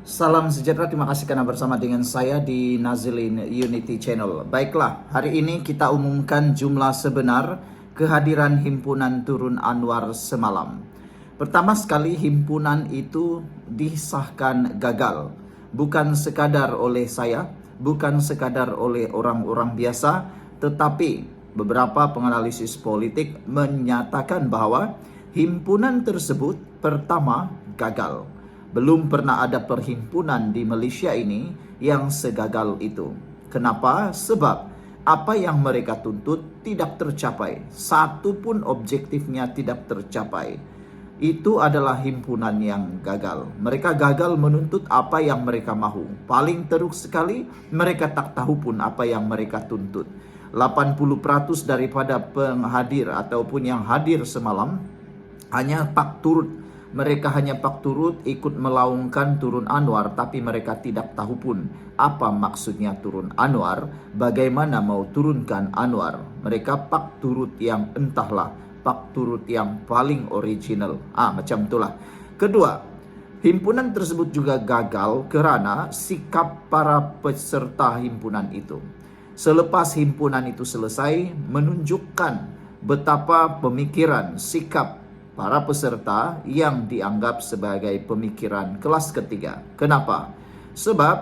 Salam sejahtera, terima kasih karena bersama dengan saya di Nazilin Unity Channel. Baiklah, hari ini kita umumkan jumlah sebenar kehadiran himpunan Turun Anwar semalam. Pertama sekali, himpunan itu disahkan gagal. Bukan sekadar oleh saya, bukan sekadar oleh orang-orang biasa, tetapi beberapa penganalisis politik menyatakan bahwa himpunan tersebut pertama gagal. Belum pernah ada perhimpunan di Malaysia ini yang segagal itu. Kenapa? Sebab apa yang mereka tuntut tidak tercapai. Satu pun objektifnya tidak tercapai. Itu adalah himpunan yang gagal. Mereka gagal menuntut apa yang mereka mahu. Paling teruk sekali, mereka tak tahu pun apa yang mereka tuntut. 80% daripada penghadir ataupun yang hadir semalam hanya pak turut. Mereka hanya pak turut ikut melaungkan Turun Anwar, tapi mereka tidak tahu pun apa maksudnya Turun Anwar, bagaimana mau turunkan Anwar. Mereka pak turut yang entahlah, pak turut yang paling original. Macam itulah. Kedua, himpunan tersebut juga gagal kerana sikap para peserta himpunan itu. Selepas himpunan itu selesai, menunjukkan betapa pemikiran, sikap para peserta yang dianggap sebagai pemikiran kelas ketiga. Kenapa? Sebab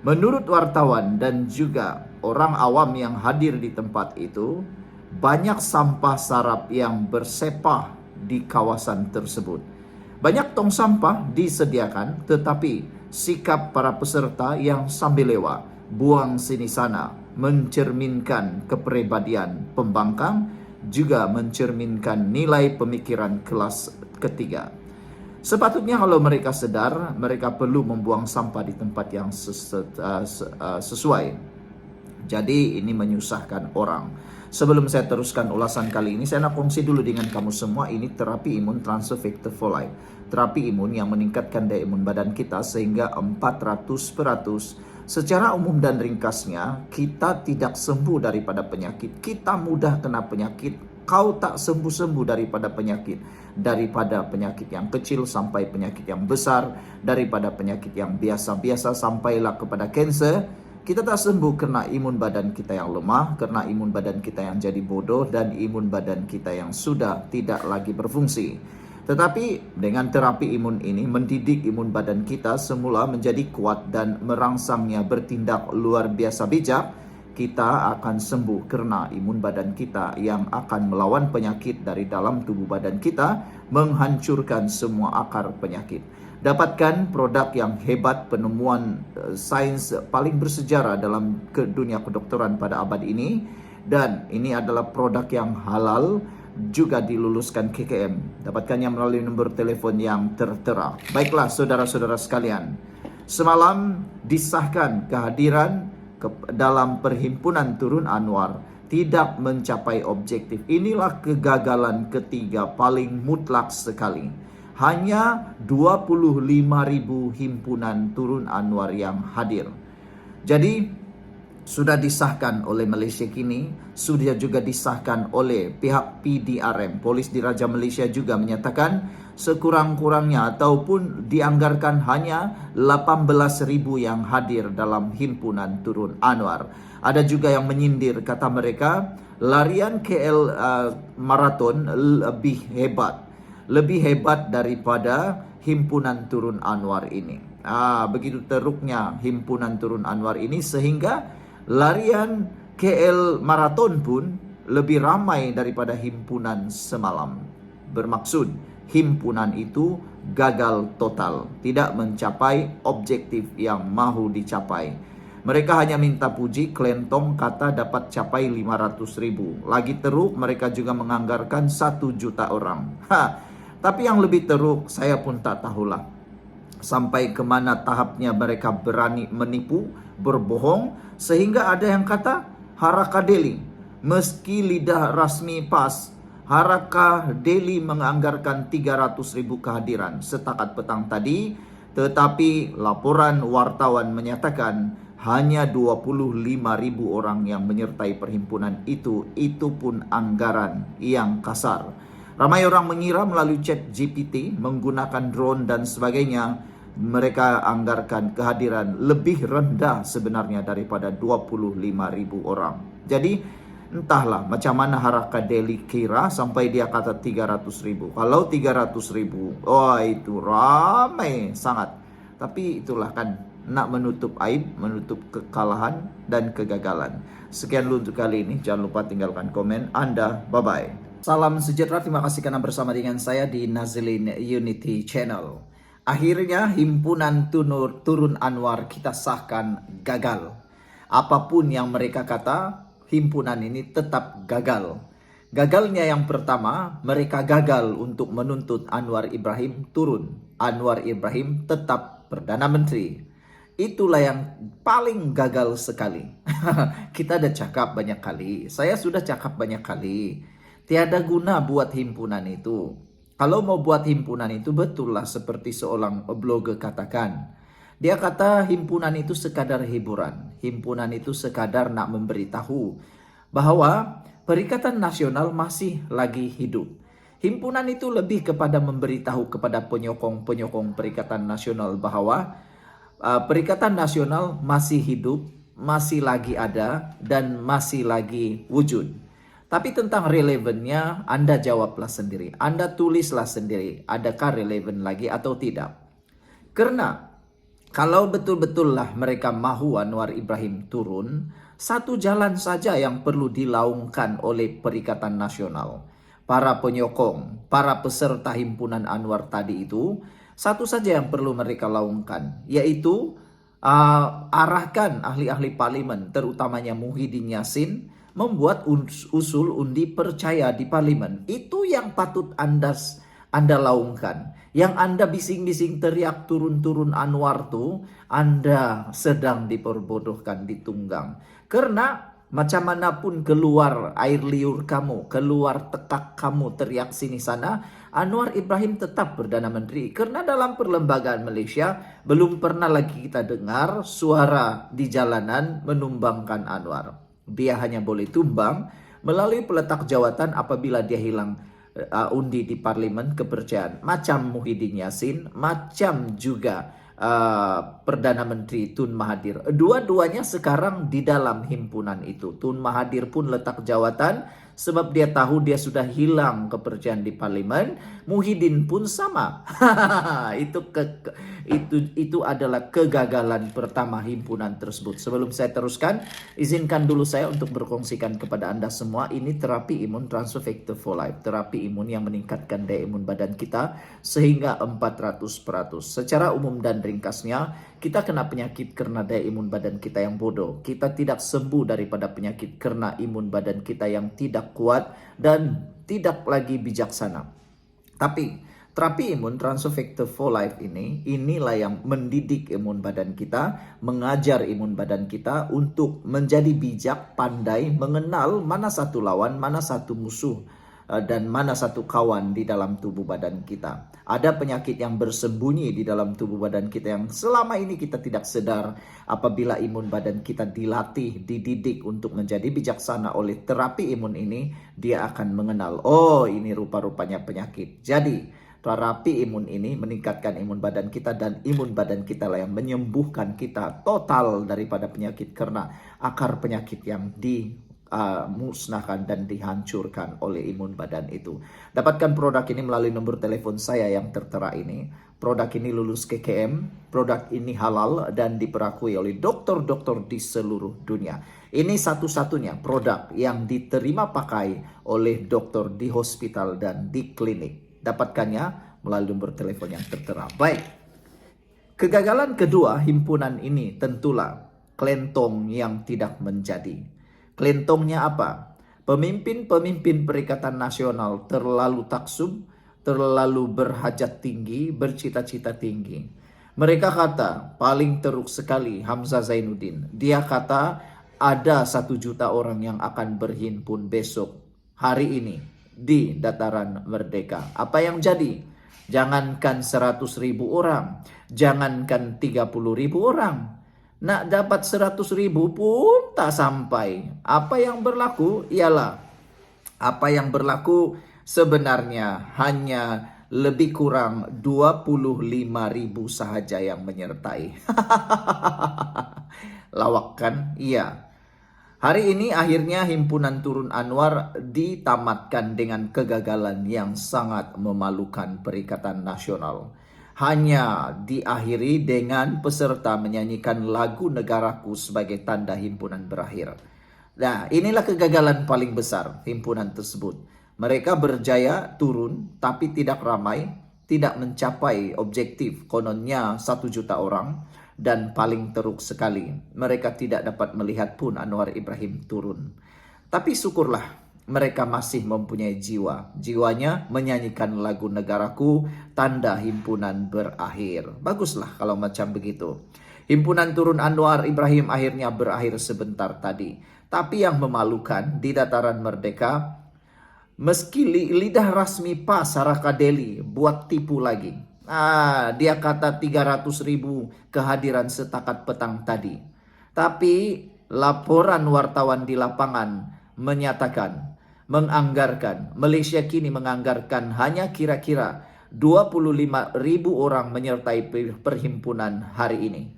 menurut wartawan dan juga orang awam yang hadir di tempat itu, banyak sampah sarap yang bersepah di kawasan tersebut. Banyak tong sampah disediakan, tetapi sikap para peserta yang sambil lewat, buang sini sana, mencerminkan kepribadian pembangkang, juga mencerminkan nilai pemikiran kelas ketiga. Sepatutnya kalau mereka sedar, mereka perlu membuang sampah di tempat yang sesuai. Jadi ini menyusahkan orang. Sebelum saya teruskan ulasan kali ini, saya nak kongsi dulu dengan kamu semua. Ini terapi imun transfer factor for life. Terapi imun yang meningkatkan daya imun badan kita sehingga 400%. Secara umum dan ringkasnya, kita tidak sembuh daripada penyakit. Kita mudah kena penyakit. Kau tak sembuh-sembuh daripada penyakit. Daripada penyakit yang kecil sampai penyakit yang besar. Daripada penyakit yang biasa-biasa sampailah kepada kanser. Kita tak sembuh kerana imun badan kita yang lemah, kerana imun badan kita yang jadi bodoh, dan imun badan kita yang sudah tidak lagi berfungsi. Tetapi dengan terapi imun ini mendidik imun badan kita semula menjadi kuat dan merangsangnya bertindak luar biasa bijak. Kita akan sembuh kerana imun badan kita yang akan melawan penyakit dari dalam tubuh badan kita, menghancurkan semua akar penyakit. Dapatkan produk yang hebat, penemuan sains paling bersejarah dalam dunia kedokteran pada abad ini, dan ini adalah produk yang halal, juga diluluskan KKM. Dapatkannya melalui nombor telefon yang tertera. Baiklah saudara-saudara sekalian, semalam disahkan kehadiran dalam perhimpunan Turun Anwar tidak mencapai objektif. Inilah kegagalan ketiga paling mutlak sekali. Hanya 25.000 himpunan Turun Anwar yang hadir. Jadi sudah disahkan oleh Malaysia kini, sudah juga disahkan oleh pihak PDRM, Polis Diraja Malaysia juga menyatakan sekurang-kurangnya ataupun dianggarkan hanya 18.000 yang hadir dalam himpunan Turun Anwar. Ada juga yang menyindir, kata mereka, larian KL Marathon lebih hebat daripada himpunan Turun Anwar ini. Begitu teruknya himpunan Turun Anwar ini sehingga larian KL Marathon pun lebih ramai daripada himpunan semalam. Bermaksud, himpunan itu gagal total, tidak mencapai objektif yang mahu dicapai. Mereka hanya minta puji, kelentong kata dapat capai 500.000. Lagi teruk, mereka juga menganggarkan 1 juta orang. Tapi yang lebih teruk, saya pun tak tahulah sampai ke mana tahapnya mereka berani menipu, berbohong, sehingga ada yang kata Harakah Delhi, meski lidah rasmi PAS, Harakah Delhi menganggarkan 300.000 kehadiran setakat petang tadi, tetapi laporan wartawan menyatakan hanya 25.000 orang yang menyertai perhimpunan itu pun anggaran yang kasar. Ramai orang mengira melalui chat GPT, menggunakan drone dan sebagainya, mereka anggarkan kehadiran lebih rendah sebenarnya daripada 25.000 orang. Jadi entahlah macam mana Haraka Delhi kira sampai dia kata 300.000. Kalau 300.000, oh itu ramai sangat. Tapi itulah kan, nak menutup aib, menutup kekalahan dan kegagalan. Sekian dulu untuk kali ini. Jangan lupa tinggalkan komen Anda. Bye-bye. Salam sejahtera. Terima kasih karena bersama dengan saya di Nazilin Unity Channel. Akhirnya himpunan Turun Anwar kita sahkan gagal. Apapun yang mereka kata, himpunan ini tetap gagal. Gagalnya yang pertama, mereka gagal untuk menuntut Anwar Ibrahim turun. Anwar Ibrahim tetap Perdana Menteri. Itulah yang paling gagal sekali. Kita udah cakap banyak kali. Saya sudah cakap banyak kali. Tiada guna buat himpunan itu. Kalau mau buat himpunan itu, betul lah seperti seorang blogger katakan. Dia kata himpunan itu sekadar hiburan. Himpunan itu sekadar nak memberitahu bahwa Perikatan Nasional masih lagi hidup. Himpunan itu lebih kepada memberitahu kepada penyokong-penyokong Perikatan Nasional bahwa Perikatan Nasional masih hidup, masih lagi ada, dan masih lagi wujud. Tapi tentang relevannya, Anda jawablah sendiri. Anda tulislah sendiri, adakah relevan lagi atau tidak. Karena kalau betul-betullah mereka mahu Anwar Ibrahim turun, satu jalan saja yang perlu dilaungkan oleh Perikatan Nasional. Para penyokong, para peserta himpunan Anwar tadi itu, satu saja yang perlu mereka laungkan, yaitu arahkan ahli-ahli parlimen, terutamanya Muhyiddin Yassin, membuat usul undi percaya di parlimen. Itu yang patut Anda laungkan. Yang Anda bising-bising teriak turun-turun Anwar tuh, Anda sedang diperbodohkan, ditunggang. Karena macam manapun keluar air liur kamu, keluar tekak kamu teriak sini sana, Anwar Ibrahim tetap Perdana Menteri. Karena dalam perlembagaan Malaysia belum pernah lagi kita dengar suara di jalanan menumbangkan Anwar. Dia hanya boleh tumbang melalui peletak jawatan apabila dia hilang undi di parlimen kepercayaan. Macam Muhyiddin Yassin, macam juga Perdana Menteri Tun Mahathir. Dua-duanya sekarang di dalam himpunan itu. Tun Mahathir pun letak jawatan sebab dia tahu dia sudah hilang kepercayaan di parlimen. Muhyiddin pun sama. Itu adalah kegagalan pertama himpunan tersebut. Sebelum saya teruskan, izinkan dulu saya untuk berkongsikan kepada Anda semua, ini terapi imun Transfer Factor for Life. Terapi imun yang meningkatkan daya imun badan kita sehingga 400%. Secara umum dan ringkasnya, kita kena penyakit karena daya imun badan kita yang bodoh. Kita tidak sembuh daripada penyakit karena imun badan kita yang tidak kuat dan tidak lagi bijaksana. Tapi terapi imun Transfer Factor for Life inilah yang mendidik imun badan kita, mengajar imun badan kita untuk menjadi bijak, pandai, mengenal mana satu lawan, mana satu musuh, dan mana satu kawan di dalam tubuh badan kita. Ada penyakit yang bersembunyi di dalam tubuh badan kita yang selama ini kita tidak sadar. Apabila imun badan kita dilatih, dididik untuk menjadi bijaksana oleh terapi imun ini, dia akan mengenal, oh ini rupa-rupanya penyakit. Jadi terapi imun ini meningkatkan imun badan kita, dan imun badan kita lah yang menyembuhkan kita total daripada penyakit karena akar penyakit yang dimusnahkan dan dihancurkan oleh imun badan itu. Dapatkan produk ini melalui nomor telepon saya yang tertera ini. Produk ini lulus KKM, produk ini halal dan diperakui oleh dokter-dokter di seluruh dunia. Ini satu-satunya produk yang diterima pakai oleh dokter di hospital dan di klinik. Dapatkannya melalui nomor telepon yang tertera. Baik, kegagalan kedua himpunan ini tentulah kelentong yang tidak menjadi. Kelentongnya apa? Pemimpin-pemimpin Perikatan Nasional terlalu taksub, terlalu berhajat tinggi, bercita-cita tinggi. Mereka kata, paling teruk sekali Hamzah Zainuddin. Dia kata ada 1 juta orang yang akan berhimpun besok, hari ini, di dataran Merdeka. Apa yang jadi? Jangankan 100.000 orang, jangankan 30.000 orang. Nak dapat 100.000 pun tak sampai. Apa yang berlaku? Ialah apa yang berlaku sebenarnya hanya lebih kurang 25.000 sahaja yang menyertai. Lawak kan? Iya. Hari ini akhirnya himpunan Turun Anwar ditamatkan dengan kegagalan yang sangat memalukan Perikatan Nasional. Hanya diakhiri dengan peserta menyanyikan lagu Negaraku sebagai tanda himpunan berakhir. Nah, inilah kegagalan paling besar himpunan tersebut. Mereka berjaya turun tapi tidak ramai, tidak mencapai objektif kononnya 1 juta orang. Dan paling teruk sekali, mereka tidak dapat melihat pun Anwar Ibrahim turun. Tapi syukurlah, mereka masih mempunyai jiwa. Jiwanya menyanyikan lagu Negaraku, tanda himpunan berakhir. Baguslah kalau macam begitu. Himpunan Turun Anwar Ibrahim akhirnya berakhir sebentar tadi. Tapi yang memalukan, di dataran Merdeka, meski lidah rasmi Pak Saraka Deli buat tipu lagi. Dia kata 300.000 kehadiran setakat petang tadi. Tapi laporan wartawan di lapangan menyatakan, Malaysia kini menganggarkan hanya kira-kira 25.000 orang menyertai perhimpunan hari ini.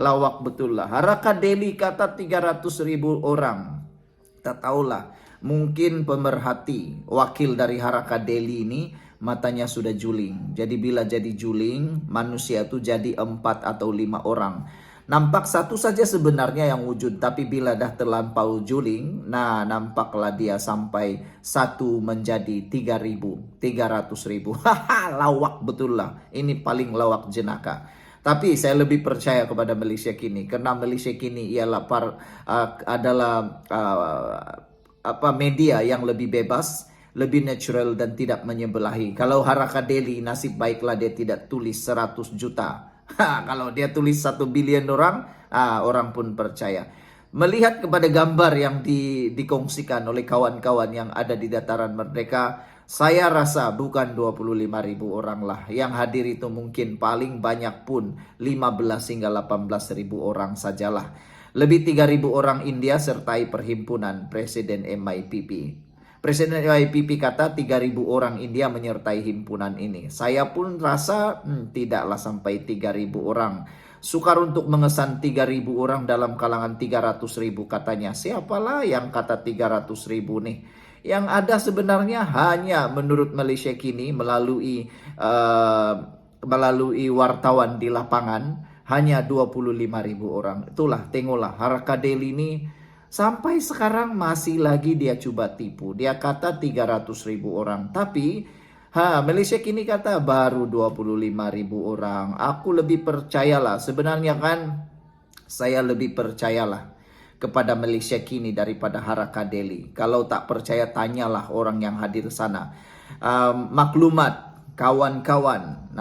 Lawak betul lah. Haraka Deli kata 300.000 orang. Tak tahulah, mungkin pemerhati wakil dari Haraka Deli ini matanya sudah juling. Jadi bila jadi juling, manusia itu jadi 4 atau 5 orang. Nampak satu saja sebenarnya yang wujud, tapi bila dah terlampau juling, nah nampaklah dia sampai 1 menjadi 300.000. Lawak betul lah. Ini paling lawak jenaka. Tapi saya lebih percaya kepada Malaysia kini, karena Malaysia kini ialah adalah media yang lebih bebas, lebih natural dan tidak menyebelahi. Kalau Haraka Deli, nasib baiklah dia tidak tulis 100 juta. Kalau dia tulis 1 bilion orang, orang pun percaya. Melihat kepada gambar yang dikongsikan oleh kawan-kawan yang ada di dataran Merdeka, saya rasa bukan 25.000 orang lah. Yang hadir itu mungkin paling banyak pun 15 hingga 18.000 orang sajalah. Lebih 3.000 orang India sertai perhimpunan Presiden MIPP. Presiden MIPP kata 3.000 orang India menyertai himpunan ini. Saya pun rasa tidaklah sampai 3.000 orang. Sukar untuk mengesan 3.000 orang dalam kalangan 300.000 katanya. Siapalah yang kata 300.000 nih? Yang ada sebenarnya hanya menurut Malaysia kini melalui wartawan di lapangan hanya 25.000 orang. Itulah, tengoklah Haraka Deli ini sampai sekarang masih lagi dia coba tipu. Dia kata 300.000 orang. Tapi Malaysia kini kata baru 25.000 orang. Aku lebih percayalah. Sebenarnya kan saya lebih percayalah kepada Malaysia kini daripada Haraka Deli. Kalau tak percaya, tanyalah orang yang hadir sana. Maklumat kawan-kawan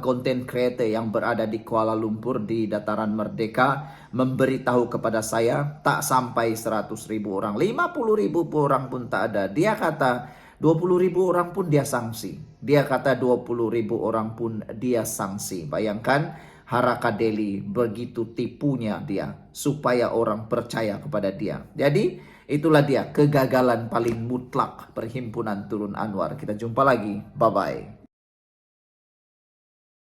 content creator yang berada di Kuala Lumpur di dataran Merdeka memberitahu kepada saya tak sampai 100.000 orang, 50.000 orang pun tak ada. Dia kata 20.000 orang pun dia sanksi. Dia kata 20.000 orang pun dia sanksi. Bayangkan Haraka Deli begitu tipunya dia supaya orang percaya kepada dia. Jadi itulah dia kegagalan paling mutlak Perhimpunan Turun Anwar. Kita jumpa lagi. Bye-bye.